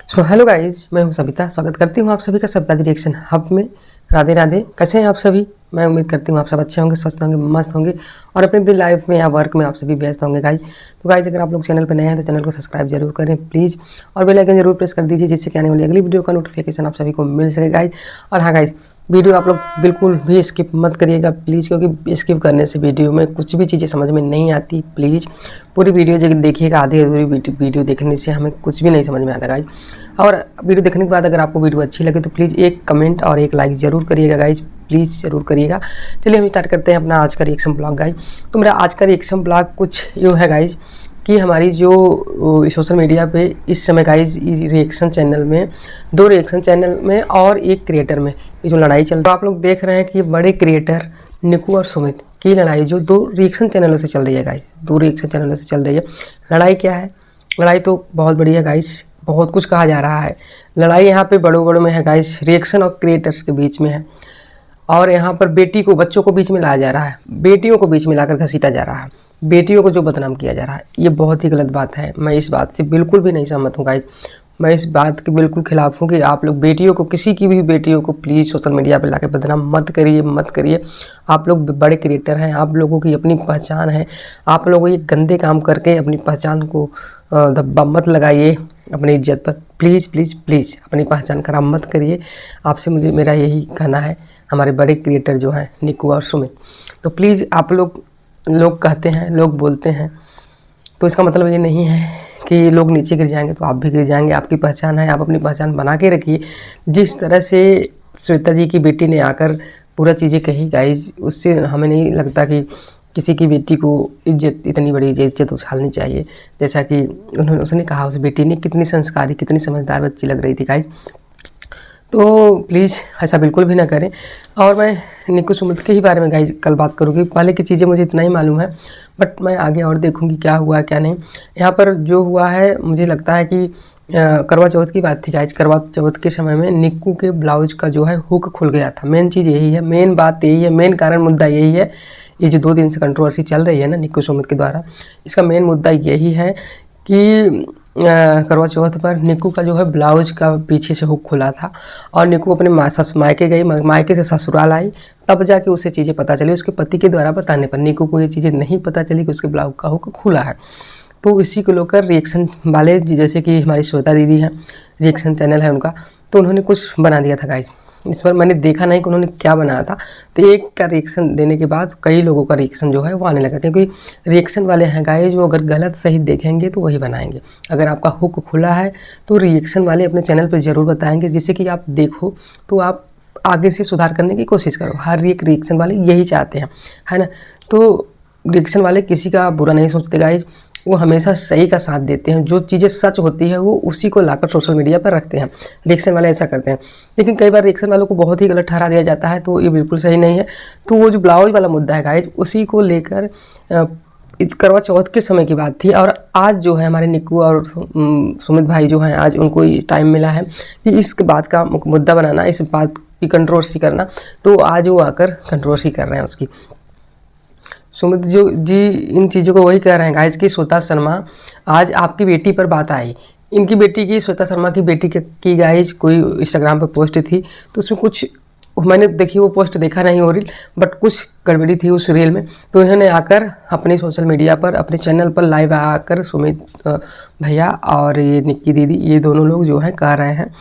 So hello guys, मैं हूं सविता। स्वागत करती हूं आप सभी का सविता रिएक्शन हब में। राधे राधे। कैसे हैं आप सभी? मैं उम्मीद करती हूं आप सब अच्छे होंगे, स्वस्थ होंगे, मस्त होंगे और अपनी अपनी लाइफ में या वर्क में आप सभी व्यस्त होंगे गाइज। तो गाइज, अगर आप लोग चैनल पर नए हैं तो चैनल को सब्सक्राइब जरूर करें प्लीज़, और बेल आइकन जरूर प्रेस कर दीजिए जिससे कि आने वाली अगली वीडियो का नोटिफिकेशन आप सभी को मिल सके गाइज। और हाँ गाइज, वीडियो आप लोग बिल्कुल भी स्किप मत करिएगा प्लीज़, क्योंकि स्किप करने से वीडियो में कुछ भी चीज़ें समझ में नहीं आती। प्लीज़ पूरी वीडियो जो देखिएगा, आधी अधूरी वीडियो देखने से हमें कुछ भी नहीं समझ में आता गाइज। और वीडियो देखने के बाद अगर आपको वीडियो अच्छी लगे तो प्लीज़ एक कमेंट और एक लाइक ज़रूर करिएगा गाइज, प्लीज़ ज़रूर करिएगा। चलिए हम स्टार्ट करते हैं अपना आज का रिएक्शन ब्लॉग गाइज। तो मेरा आज का रिएक्शन ब्लॉग कुछ यूँ है गाइज कि हमारी जो सोशल मीडिया पे इस समय गाइज रिएक्शन चैनल में, दो रिएक्शन चैनल में और एक क्रिएटर में ये जो लड़ाई चल रही है, तो आप लोग देख रहे हैं कि बड़े क्रिएटर निकू और सुमित की लड़ाई जो दो रिएक्शन चैनलों से चल रही है गाइज, दो रिएक्शन चैनलों से चल रही है। लड़ाई क्या है? लड़ाई तो बहुत बड़ी है गाइज, बहुत कुछ कहा जा रहा है। लड़ाई यहाँ पे बड़ों बड़ों में है गाइज, रिएक्शन और क्रिएटर्स के बीच में है। और यहाँ पर बेटी को, बच्चों को बीच में लाया जा रहा है, बेटियों को बीच में लाकर घसीटा जा रहा है, बेटियों को जो बदनाम किया जा रहा है, ये बहुत ही गलत बात है। मैं इस बात से बिल्कुल भी नहीं सहमत हूँ गाइज। मैं इस बात के बिल्कुल खिलाफ हूँ कि आप लोग बेटियों को, किसी की भी बेटियों को प्लीज़ सोशल मीडिया पर लाकर बदनाम मत करिए, मत करिए। आप लोग बड़े क्रिएटर हैं, आप लोगों की अपनी पहचान है, आप लोगों ये गंदे काम करके अपनी पहचान को धब्बा मत लगाइए अपनी इज्जत पर। प्लीज़ प्लीज़ प्लीज़ अपनी पहचान खराब मत करिए। आपसे मुझे मेरा यही कहना है, हमारे बड़े क्रिएटर जो हैं निकू और सुमित, तो प्लीज़ आप लोग कहते हैं, लोग बोलते हैं, तो इसका मतलब ये नहीं है कि लोग नीचे गिर जाएंगे तो आप भी गिर जाएंगे। आपकी पहचान है, आप अपनी पहचान बना के रखिए। जिस तरह से श्वेता जी की बेटी ने आकर पूरा चीज़ें कही गाइज, उससे हमें नहीं लगता कि किसी की बेटी को इज्जत, इतनी बड़ी इज्जत उछालनी चाहिए। जैसा कि उसने कहा, उस बेटी ने कितनी संस्कारी, कितनी समझदार बच्ची लग रही थी गाइज। तो प्लीज़ ऐसा बिल्कुल भी ना करें। और मैं निकू सुमित के ही बारे में गाइज कल बात करूँगी। पहले की चीज़ें मुझे इतना ही मालूम है, बट मैं आगे और देखूँगी क्या हुआ क्या नहीं। यहाँ पर जो हुआ है, मुझे लगता है कि करवा चौथ की बात थी गाइज। करवा चौथ के समय में निक्कू के ब्लाउज का जो है हुक खुल गया था। मेन चीज़ यही है, मेन बात यही है, मेन कारण मुद्दा यही है। ये जो 2 दिन से कंट्रोवर्सी चल रही है ना निक्कू सुमित के द्वारा, इसका मेन मुद्दा यही है कि करवा चौथ पर निक्कू का जो है ब्लाउज का पीछे से हुक खुला था और निक्कू अपने मायके गई, मायके से ससुराल आई, तब जाके उसे चीज़ें पता चली। उसके पति के द्वारा बताने पर निक्कू को ये चीज़ें नहीं पता चली कि उसके ब्लाउज का हुक खुला है। तो इसी को लेकर रिएक्शन वाले, जैसे कि हमारी श्वेता दीदी हैं, रिएक्शन चैनल है उनका, तो उन्होंने कुछ बना दिया था गाइज। इस पर मैंने देखा नहीं कि उन्होंने क्या बनाया था। तो एक का रिएक्शन देने के बाद कई लोगों का रिएक्शन जो है वो आने लगा, क्योंकि रिएक्शन वाले हैं गाइज, वो अगर गलत सही देखेंगे तो वही बनाएंगे। अगर आपका हुक खुला है तो रिएक्शन वाले अपने चैनल पर ज़रूर बताएंगे, जिससे कि आप देखो तो आप आगे से सुधार करने की कोशिश करो। हर एक रिएक्शन वाले यही चाहते हैं, है ना। तो रिएक्शन वाले किसी का बुरा नहीं सोचते गाइज, वो हमेशा सही का साथ देते हैं। जो चीज़ें सच होती है वो उसी को लाकर सोशल मीडिया पर रखते हैं। रिएक्शन वाले ऐसा करते हैं, लेकिन कई बार रिएक्शन वालों को बहुत ही गलत ठहरा दिया जाता है, तो ये बिल्कुल सही नहीं है। तो वो जो ब्लाउज वाला मुद्दा है गाइज, उसी को लेकर करवा चौथ के समय की बात थी। और आज जो है हमारे निक्कू और सुमित भाई जो हैं, आज उनको टाइम मिला है कि इस बात का मुद्दा बनाना, इस बात की कंट्रोवर्सी करना। तो आज वो आकर कंट्रोवर्सी कर रहे हैं उसकी। सुमित जी इन चीज़ों को वही कह रहे हैं गाइज कि श्वेता शर्मा, आज आपकी बेटी पर बात आई। इनकी बेटी की, श्वेता शर्मा की बेटी की गाइज कोई इंस्टाग्राम पर पोस्ट थी, तो उसमें कुछ, मैंने देखी वो पोस्ट, देखा नहीं वो रील, बट कुछ गड़बड़ी थी उस रील में। तो इन्होंने आकर अपने सोशल मीडिया पर, अपने चैनल पर लाइव आकर सुमित भैया और ये निक्की दीदी, ये दोनों लोग जो हैं कह रहे हैं।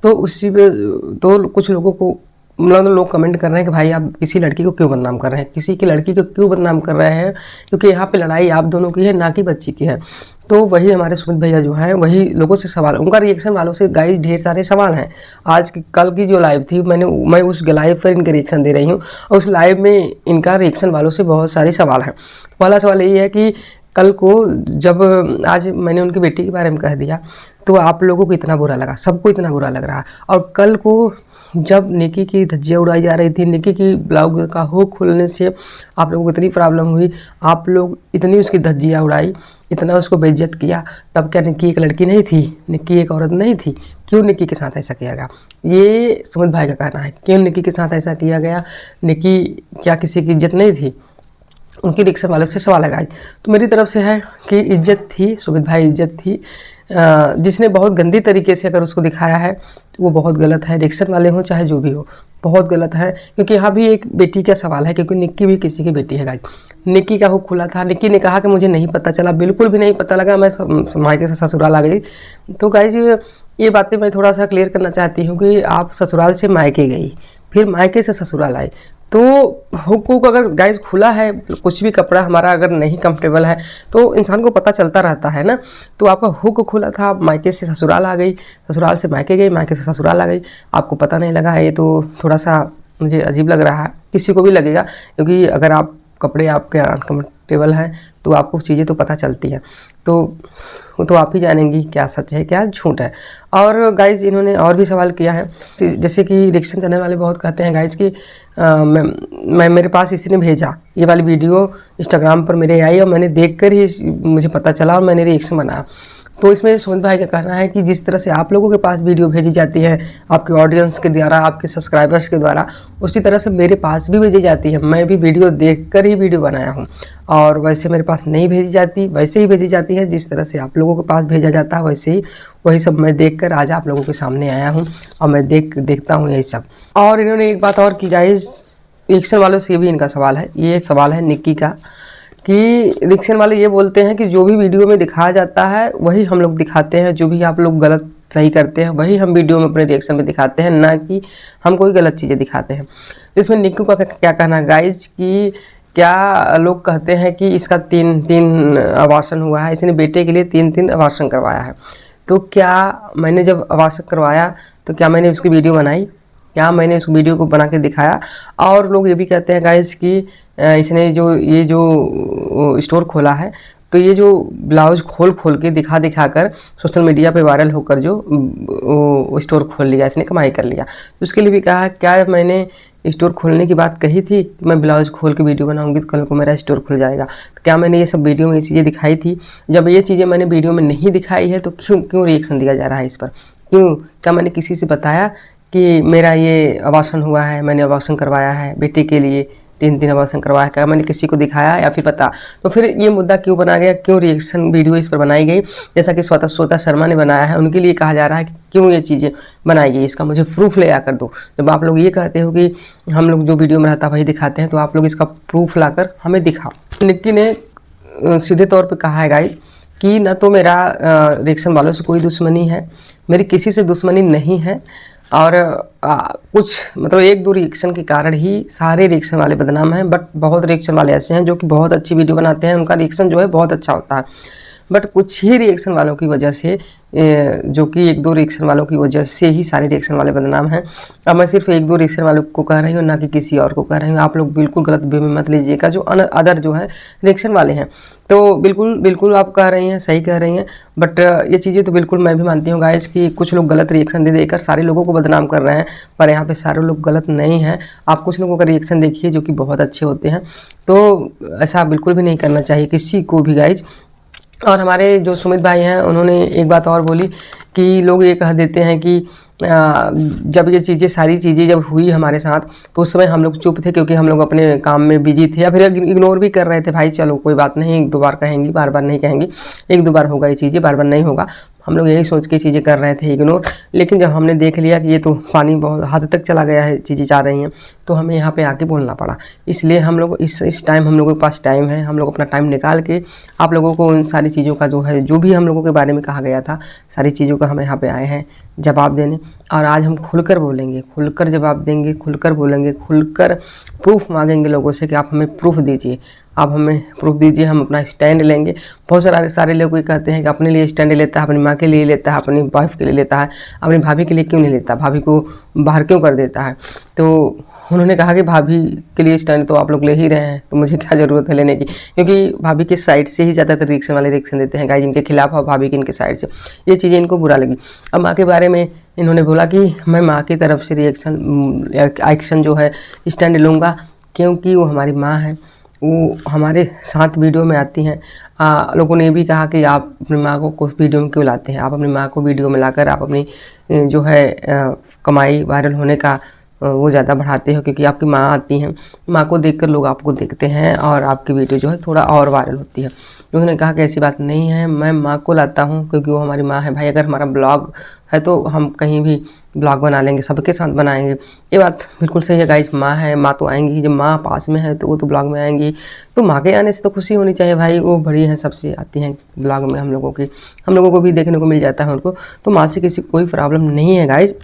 तो उसी पे तो कुछ लोगों को, मतलब लोग कमेंट कर रहे हैं कि भाई आप किसी लड़की को क्यों बदनाम कर रहे हैं, किसी की लड़की को क्यों बदनाम कर रहे हैं, क्योंकि यहाँ पे लड़ाई आप दोनों की है, ना कि बच्ची की है। तो वही हमारे सुमित भैया जो हैं, वही लोगों से सवाल, उनका रिएक्शन वालों से गाइस ढेर सारे सवाल हैं। आज की, कल की जो लाइव थी, मैं उस लाइव पर इनके रिएक्शन दे रही हूँ, और उस लाइव में इनका रिएक्शन वालों से बहुत सारे सवाल हैं। पहला सवाल यही है कि कल को जब, आज मैंने उनकी बेटी के बारे में कह दिया तो आप लोगों को इतना बुरा लगा, सबको इतना बुरा लग रहा है। और कल को जब निक्की की धज्जियाँ उड़ाई जा रही थी, निक्की की ब्लाउज का हुक खुलने से आप लोगों को इतनी प्रॉब्लम हुई, आप लोग इतनी उसकी धज्जियाँ उड़ाई, इतना उसको बेइज्जत किया, तब क्या निक्की एक लड़की नहीं थी? निक्की एक औरत नहीं थी? क्यों निक्की के साथ ऐसा किया गया? ये सुमित भाई का कहना है। क्यों निक्की के साथ ऐसा किया गया? निक्की क्या किसी की इज्जत नहीं थी? उनकी रिएक्शन वालों से सवाल लगाए। तो मेरी तरफ से है कि इज्जत थी, सुमित भाई इज्जत थी। जिसने बहुत गंदी तरीके से अगर उसको दिखाया है तो वो बहुत गलत है। रिएक्शन वाले हों चाहे जो भी हो, बहुत गलत है। क्योंकि यहाँ भी एक बेटी का सवाल है, क्योंकि निक्की भी किसी की बेटी है गाइस। निक्की का हुक खुला था, निक्की ने कहा कि मुझे नहीं पता चला, बिल्कुल भी नहीं पता लगा, मैं मायके से ससुराल आ गई। तो गाइस ये बातें मैं थोड़ा सा क्लियर करना चाहती हूँ कि आप ससुराल से मायके गई, फिर मायके से ससुराल आए, तो हुक अगर गाइस खुला है, कुछ भी कपड़ा हमारा अगर नहीं कंफर्टेबल है तो इंसान को पता चलता रहता है ना। तो आपका हुक खुला था, मायके से ससुराल आ गई, ससुराल से मायके गई, मायके से ससुराल आ गई, आपको पता नहीं लगा। ये तो थोड़ा सा मुझे अजीब लग रहा है, किसी को भी लगेगा, क्योंकि अगर आप कपड़े आपके अनकम्फर्टेबल हैं तो आपको चीज़ें तो पता चलती हैं। तो वो तो आप ही जानेंगी क्या सच है क्या झूठ है। और गाइज इन्होंने और भी सवाल किया है, जैसे कि रिएक्शन चैनल वाले बहुत कहते हैं गाइज कि मैं मेरे पास इसी ने भेजा, ये वाली वीडियो इंस्टाग्राम पर मेरे आई और मैंने देखकर ही मुझे पता चला और मैंने रिएक्शन बनाया। तो इसमें सुमित भाई का कहना है कि जिस तरह से आप लोगों के पास वीडियो भेजी जाती है आपके ऑडियंस के द्वारा, आपके सब्सक्राइबर्स के द्वारा, उसी तरह से मेरे पास भी भेजी जाती है। मैं भी वीडियो देखकर ही वीडियो बनाया हूँ, और वैसे मेरे पास नहीं भेजी जाती, वैसे ही भेजी जाती है जिस तरह से आप लोगों के पास भेजा जाता है, वैसे ही वही सब मैं देखकर आज आप लोगों के सामने आया हूँ और मैं देखता हूँ यही सब। और इन्होंने एक बात और की गाइस, रिएक्शन वालों से भी इनका सवाल है, ये सवाल है निक्की का, कि रिएक्शन वाले ये बोलते हैं कि जो भी वीडियो में दिखाया जाता है वही हम लोग दिखाते हैं, जो भी आप लोग गलत सही करते हैं वही हम वीडियो में अपने रिएक्शन में दिखाते हैं, ना कि हम कोई गलत चीज़ें दिखाते हैं। इसमें निक्कू का क्या कहना है गाइज कि क्या लोग कहते हैं कि इसका तीन अबॉर्शन हुआ है, इसने बेटे के लिए तीन अबॉर्शन करवाया है। तो क्या मैंने जब अबॉर्शन करवाया तो क्या मैंने उसकी वीडियो बनाई, क्या मैंने उस वीडियो को बना के दिखाया? और लोग ये भी कहते हैं गाइस कि इसने ये जो स्टोर खोला है, तो ये जो ब्लाउज खोल के दिखा कर सोशल मीडिया पे वायरल होकर जो स्टोर खोल लिया, इसने कमाई कर लिया। तो उसके लिए भी कहा क्या मैंने स्टोर खोलने की बात कही थी कि मैं ब्लाउज खोल के वीडियो बनाऊंगी तो कल को मेरा स्टोर खुल जाएगा? तो क्या मैंने ये सब वीडियो में ये चीज़ें दिखाई थी? जब ये चीज़ें मैंने वीडियो में नहीं दिखाई है तो क्यों रिएक्शन दिया जा रहा है इस पर? क्यों? क्या मैंने किसी से बताया कि मेरा ये अबॉर्शन हुआ है, मैंने अबॉर्शन करवाया है बेटे के लिए, तीन अबॉर्शन करवाया? क्या मैंने किसी को दिखाया या फिर पता? तो फिर ये मुद्दा क्यों बना गया, क्यों रिएक्शन वीडियो इस पर बनाई गई? जैसा कि श्वेता शर्मा ने बनाया है, उनके लिए कहा जा रहा है कि क्यों ये चीज़ें बनाई गई, इसका मुझे प्रूफ ले आकर दो। जब आप लोग ये कहते हो कि हम लोग जो वीडियो में रहता वही दिखाते हैं, तो आप लोग इसका प्रूफ लाकर हमें दिखाओ। निक्की ने सीधे तौर पर कहा है गाइस कि न तो मेरा रिएक्शन वालों से कोई दुश्मनी है, मेरी किसी से दुश्मनी नहीं है, और कुछ मतलब एक दो रिएक्शन के कारण ही सारे रिएक्शन वाले बदनाम हैं। बट बहुत रिएक्शन वाले ऐसे हैं जो कि बहुत अच्छी वीडियो बनाते हैं, उनका रिएक्शन जो है बहुत अच्छा होता है। बट कुछ ही रिएक्शन वालों की वजह से, जो कि एक दो रिएक्शन वालों की वजह से ही सारे रिएक्शन वाले बदनाम हैं। अब मैं सिर्फ एक दो रिएक्शन वालों को कह रही हूँ, ना कि किसी और को कह रही हूँ। आप लोग बिल्कुल गलत वे में मत लीजिएगा, जो अदर जो है रिएक्शन वाले हैं। तो बिल्कुल आप कह रही हैं, सही कह रही हैं। बट ये चीज़ें तो बिल्कुल मैं भी मानती हूँ गाइस कि कुछ लोग गलत रिएक्शन दे देकर सारे लोगों को बदनाम कर रहे हैं, पर यहाँ पे सारे लोग गलत नहीं हैं। आप कुछ लोगों का रिएक्शन देखिए जो कि बहुत अच्छे होते हैं, तो ऐसा बिल्कुल भी नहीं करना चाहिए किसी को भी गाइज। और हमारे जो सुमित भाई हैं उन्होंने एक बात और बोली कि लोग ये कह देते हैं कि जब ये चीज़ें सारी चीज़ें जब हुई हमारे साथ तो उस समय हम लोग चुप थे, क्योंकि हम लोग अपने काम में बिजी थे, या फिर इग्नोर भी कर रहे थे। भाई चलो कोई बात नहीं, एक दो बार कहेंगी, बार बार नहीं कहेंगी, एक दो बार होगा ये चीज़ें, बार बार नहीं होगा। हम लोग यही सोच के चीज़ें कर रहे थे इग्नोर। लेकिन जब हमने देख लिया कि ये तो पानी बहुत हद तक चला गया है, चीज़ें जा रही हैं, तो हमें यहाँ पे आके बोलना पड़ा। इसलिए हम लोग इस टाइम हम लोगों के पास टाइम है, हम लोग अपना टाइम निकाल के आप लोगों को उन सारी चीज़ों का जो है, जो भी हम लोगों के बारे में कहा गया था, सारी चीज़ों का हम यहाँ पे आए हैं जवाब देने। और आज हम खुलकर बोलेंगे, खुलकर जवाब देंगे, खुलकर बोलेंगे, खुलकर प्रूफ मांगेंगे लोगों से कि आप हमें प्रूफ दीजिए, आप हमें प्रूफ दीजिए, हम अपना स्टैंड लेंगे। बहुत सारे लोग ये कहते हैं कि अपने लिए स्टैंड लेता है, अपनी माँ के लिए लेता है, अपनी वाइफ के लिए लेता है, अपनी भाभी के लिए क्यों नहीं लेता, भाभी को बाहर क्यों कर देता है? तो उन्होंने कहा कि भाभी के लिए स्टैंड तो आप लोग ले ही रहे हैं, तो मुझे क्या ज़रूरत है लेने की, क्योंकि भाभी के साइड से ही ज़्यादातर रिएक्शन वाले रिएक्शन देते हैं गाइस, इनके खिलाफ और भाभी के इनके साइड से। ये चीज़ें इनको बुरा लगी। अब माँ के बारे में इन्होंने बोला कि मैं माँ की तरफ से एक्शन जो है स्टैंड लूँगा, क्योंकि वो हमारी माँ है, वो हमारे साथ वीडियो में आती हैं। लोगों ने ये भी कहा कि आप अपनी माँ को वीडियो में क्यों लाते हैं? आप अपनी माँ को वीडियो में लाकर आप अपनी जो है कमाई वायरल होने का वो ज़्यादा बढ़ाते हो, क्योंकि आपकी माँ आती हैं, माँ को देखकर लोग आपको देखते हैं और आपकी वीडियो जो है थोड़ा और वायरल होती है। उन्होंने कहा कि ऐसी बात नहीं है, मैं माँ को लाता हूँ क्योंकि वो हमारी माँ है। भाई अगर हमारा ब्लॉग है तो हम कहीं भी ब्लॉग बना लेंगे, सबके साथ बनाएंगे। ये बात बिल्कुल सही है गाइज, माँ है, माँ तो आएंगी, जब माँ पास में है तो वो तो ब्लॉग में आएंगी। तो माँ के आने से तो खुशी होनी चाहिए भाई, वो बड़ी हैं, सबसे आती हैं ब्लॉग में, हम लोगों को भी देखने को मिल जाता है उनको। तो माँ से किसी कोई प्रॉब्लम नहीं है गाइज।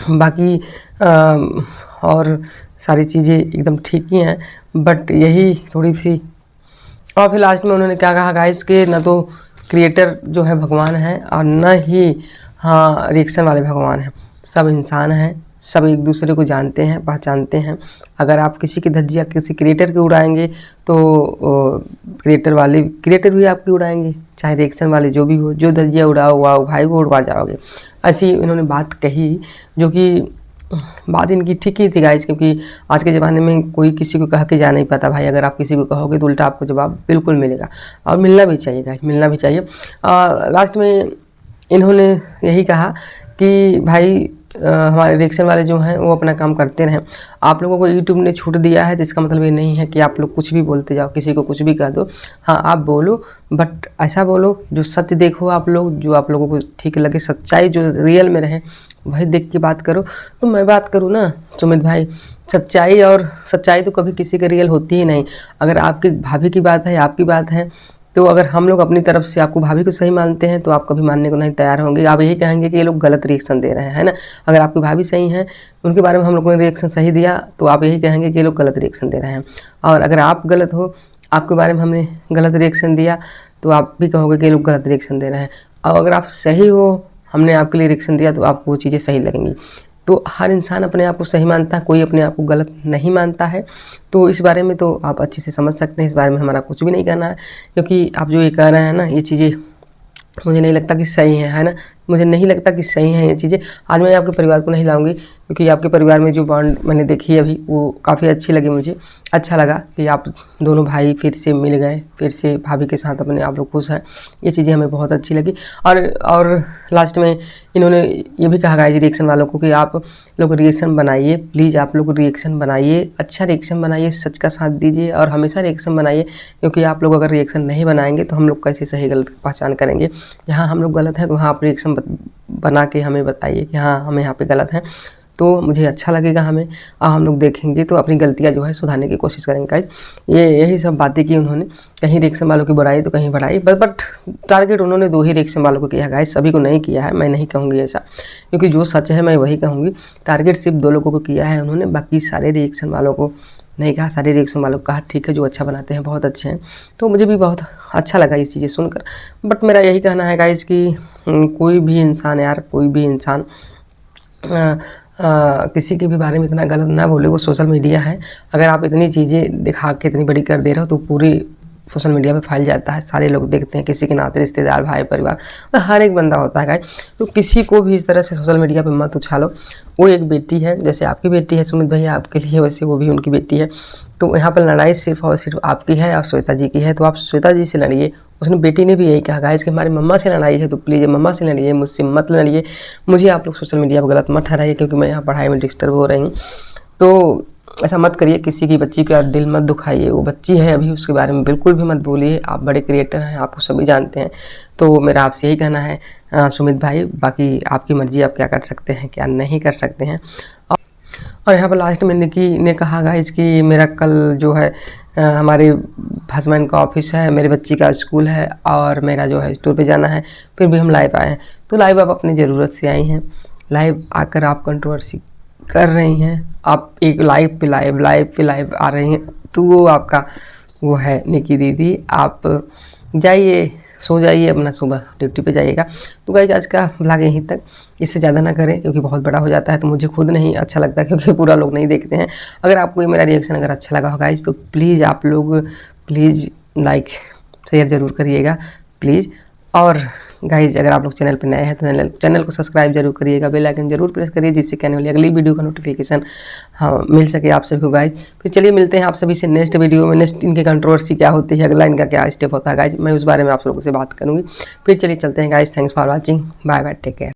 बाकी और सारी चीज़ें एकदम ठीक ही हैं, बट यही थोड़ी सी। और फिर लास्ट में उन्होंने क्या कहा गाइस कि न तो क्रिएटर जो है भगवान है और न ही रिएक्शन वाले भगवान हैं। सब इंसान हैं, सब एक दूसरे को जानते हैं, पहचानते हैं। अगर आप किसी की धज्जियाँ किसी क्रिएटर की उड़ाएंगे तो क्रिएटर भी आपकी उड़ाएंगे, चाहे रिएक्शन वाले जो भी हो, जो धज्जियाँ उड़ाओ वाओ भाई वो उड़वा जाओगे। ऐसी इन्होंने बात कही, जो कि बात इनकी ठीक ही थी गाइज, क्योंकि आज के ज़माने में कोई किसी को कह के जा नहीं पाता भाई। अगर आप किसी को कहोगे तो उल्टा आपको जवाब बिल्कुल मिलेगा, और मिलना भी चाहिए गाइज, मिलना भी चाहिए। लास्ट में इन्होंने यही कहा कि भाई हमारे रिएक्शन वाले जो हैं वो अपना काम करते रहें। आप लोगों को यूट्यूब ने छूट दिया है, तो इसका मतलब ये नहीं है कि आप लोग कुछ भी बोलते जाओ, किसी को कुछ भी कह दो। हाँ आप बोलो, बट ऐसा बोलो जो सच देखो आप लोग, जो आप लोगों को ठीक लगे, सच्चाई जो रियल में रहे वही देख के बात करो। तो मैं बात करूँ ना सुमित भाई, सच्चाई तो कभी किसी के रियल होती ही नहीं। अगर आपकी भाभी की बात है, आपकी बात है, तो अगर हम लोग अपनी तरफ से आपको भाभी को सही मानते हैं तो आप कभी मानने को नहीं तैयार होंगे। आप यही कहेंगे कि ये लोग गलत रिएक्शन दे रहे हैं, है ना। अगर आपकी भाभी सही हैं, उनके बारे में हम लोगों ने रिएक्शन सही दिया, तो आप यही कहेंगे कि ये लोग गलत रिएक्शन दे रहे हैं। और अगर आप गलत हो, आपके बारे में हमने गलत रिएक्शन दिया, तो आप भी कहोगे कि ये लोग गलत रिएक्शन दे रहे हैं। और अगर आप सही हो, हमने आपके लिए रिएक्शन दिया, तो आपको वो चीज़ें सही लगेंगी। तो हर इंसान अपने आप को सही मानता है, कोई अपने आप को गलत नहीं मानता है। तो इस बारे में तो आप अच्छे से समझ सकते हैं, इस बारे में हमारा कुछ भी नहीं कहना है, क्योंकि आप जो ये कह रहे हैं ना, ये चीज़ें मुझे नहीं लगता कि सही है ना। मुझे नहीं लगता कि सही है ये चीज़ें। आज मैं आपके परिवार को नहीं लाऊंगी, क्योंकि आपके परिवार में जो बॉन्ड मैंने देखी अभी, वो काफ़ी अच्छी लगी मुझे। अच्छा लगा कि आप दोनों भाई फिर से मिल गए, फिर से भाभी के साथ अपने आप लोग खुश हैं। ये चीज़ें हमें बहुत अच्छी लगी। और लास्ट में इन्होंने ये भी कहा गाइस रिएक्शन वालों को कि आप लोग रिएक्शन बनाइए, प्लीज़ आप लोग रिएक्शन बनाइए, अच्छा रिएक्शन बनाइए, सच का साथ दीजिए और हमेशा रिएक्शन बनाइए। क्योंकि आप लोग अगर रिएक्शन नहीं बनाएंगे तो हम लोग कैसे सही गलत की पहचान करेंगे। जहाँ हम लोग गलत हैं तो वहाँ आप रिएक्शन बना के हमें बताइए कि हाँ हम यहाँ पे गलत हैं, तो मुझे अच्छा लगेगा हमें, और हम लोग देखेंगे तो अपनी गलतियाँ जो है सुधारने की कोशिश करेंगे गाइस। यही सब बातें की उन्होंने, कहीं रिएक्शन वालों की बुराई तो कहीं बढ़ाई, बट टारगेट उन्होंने 2 ही रिएक्शन वालों को किया गाइस, सभी को नहीं किया है। मैं नहीं कहूँगी ऐसा, क्योंकि जो सच है मैं वही कहूँगी। टारगेट सिर्फ 2 लोगों को किया है उन्होंने, बाकी सारे रिएक्शन वालों को नहीं कहा। सारे रिएक्शन वालों को कहा ठीक है, जो अच्छा बनाते हैं बहुत अच्छे हैं। तो मुझे भी बहुत अच्छा लगा ये चीज़ें सुनकर। बट मेरा यही कहना है गाइस कि कोई भी इंसान यार, कोई भी इंसान किसी के भी बारे में इतना गलत ना बोले। वो सोशल मीडिया है, अगर आप इतनी चीज़ें दिखा के इतनी बड़ी कर दे रहे हो तो पूरी सोशल मीडिया पे फैल जाता है, सारे लोग देखते हैं, किसी के नाते रिश्तेदार भाई परिवार तो हर एक बंदा होता है गाइस। तो किसी को भी इस तरह से सोशल मीडिया पे मत उछालो। वो एक बेटी है, जैसे आपकी बेटी है सुमित भैया आपके लिए, वैसे वो भी उनकी बेटी है। तो यहाँ पर लड़ाई सिर्फ और सिर्फ आपकी है और श्वेता जी की है, तो आप श्वेता जी से लड़िए। उसने बेटी ने भी यही कहा गाइस कि हमारी मम्मा से लड़ाई है तो प्लीज़ मम्मा से लड़िए, मुझसे मत लड़िए। मुझे आप लोग सोशल मीडिया पर गलत मत ठहराइए, क्योंकि मैं यहाँ पढ़ाई में डिस्टर्ब हो रही हूँ। तो ऐसा मत करिए, किसी की बच्ची का दिल मत दुखाइए। वो बच्ची है अभी, उसके बारे में बिल्कुल भी मत बोलिए। आप बड़े क्रिएटर हैं, आपको सभी जानते हैं। तो मेरा आपसे यही कहना है सुमित भाई, बाकी आपकी मर्जी, आप क्या कर सकते हैं क्या नहीं कर सकते हैं। और यहाँ पर लास्ट में निकी ने कहा गाइस कि मेरा कल जो है हमारे हस्बैंड का ऑफिस है, मेरी बच्ची का स्कूल है और मेरा जो है स्टोर पे जाना है, फिर भी हम लाइव आए हैं। तो लाइव आप अपनी ज़रूरत से आई हैं, लाइव आकर आप कंट्रोवर्सी कर रही हैं, आप एक लाइव पे लाइव आ रही हैं। तो वो आपका वो है निकी दीदी, आप जाइए, सो जाइए, अपना सुबह ड्यूटी पे जाइएगा। तो गाइस आज का व्लॉग यहीं तक, इससे ज़्यादा ना करें क्योंकि बहुत बड़ा हो जाता है, तो मुझे खुद नहीं अच्छा लगता क्योंकि पूरा लोग नहीं देखते हैं। अगर आपको ये मेरा रिएक्शन अगर अच्छा लगा हो गाइस, तो प्लीज़ आप लोग प्लीज़ लाइक शेयर ज़रूर करिएगा प्लीज़। और गाइज अगर आप लोग चैनल पर नए हैं तो चैनल को सब्सक्राइब जरूर करिएगा, बेल आइकन जरूर प्रेस करिए, जिससे कि आने वाली अगली वीडियो का नोटिफिकेशन मिल सके आप सभी को गाइज। फिर चलिए मिलते हैं आप सभी से नेक्स्ट वीडियो में। नेक्स्ट इनके कंट्रोवर्सी क्या होती है, अगला इनका क्या स्टेप होता है गाइज, मैं उस बारे में आप लोगों से बात करूँगी। फिर चलिए चलते हैं guys. Thanks for watching, bye bye, take care.